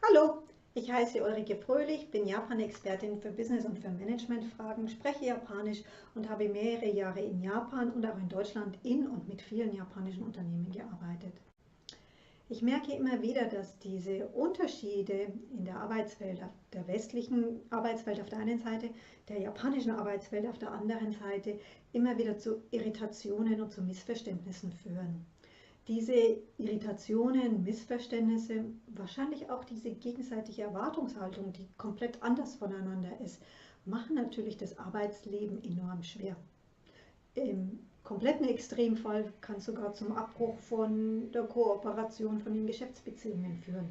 Hallo, ich heiße Ulrike Fröhlich, bin Japan-Expertin für Business- und für Management-Fragen, spreche Japanisch und habe mehrere Jahre in Japan und auch in Deutschland in und mit vielen japanischen Unternehmen gearbeitet. Ich merke immer wieder, dass diese Unterschiede in der Arbeitswelt, der westlichen Arbeitswelt auf der einen Seite, der japanischen Arbeitswelt auf der anderen Seite, immer wieder zu Irritationen und zu Missverständnissen führen. Diese Irritationen, Missverständnisse, wahrscheinlich auch diese gegenseitige Erwartungshaltung, die komplett anders voneinander ist, machen natürlich das Arbeitsleben enorm schwer. Im kompletten Extremfall kann es sogar zum Abbruch von der Kooperation, von den Geschäftsbeziehungen führen.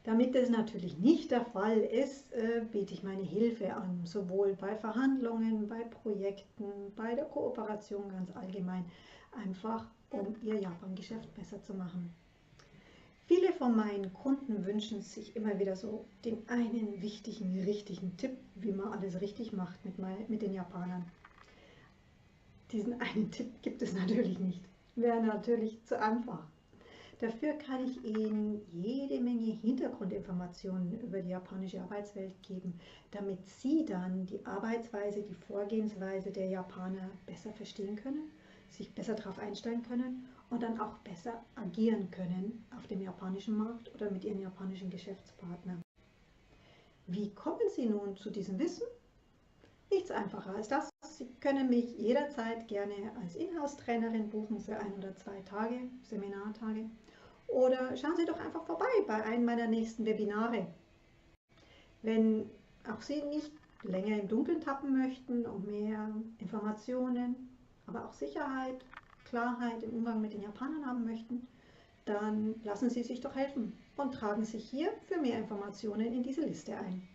Damit das natürlich nicht der Fall ist, biete ich meine Hilfe an, sowohl bei Verhandlungen, bei Projekten, bei der Kooperation ganz allgemein, einfach um ihr Japan-Geschäft besser zu machen. Viele von meinen Kunden wünschen sich immer wieder so den einen wichtigen, richtigen Tipp, wie man alles richtig macht mit den Japanern. Diesen einen Tipp gibt es natürlich nicht. Wäre natürlich zu einfach. Dafür kann ich Ihnen jede Menge Hintergrundinformationen über die japanische Arbeitswelt geben, damit Sie dann die Arbeitsweise, die Vorgehensweise der Japaner besser verstehen können, sich besser darauf einstellen können und dann auch besser agieren können auf dem japanischen Markt oder mit Ihren japanischen Geschäftspartnern. Wie kommen Sie nun zu diesem Wissen? Nichts einfacher als das. Sie können mich jederzeit gerne als Inhouse-Trainerin buchen für 1 oder 2 Tage, Seminartage. Oder schauen Sie doch einfach vorbei bei einem meiner nächsten Webinare. Wenn auch Sie nicht länger im Dunkeln tappen möchten und mehr Informationen, aber auch Sicherheit, Klarheit im Umgang mit den Japanern haben möchten, dann lassen Sie sich doch helfen und tragen sich hier für mehr Informationen in diese Liste ein.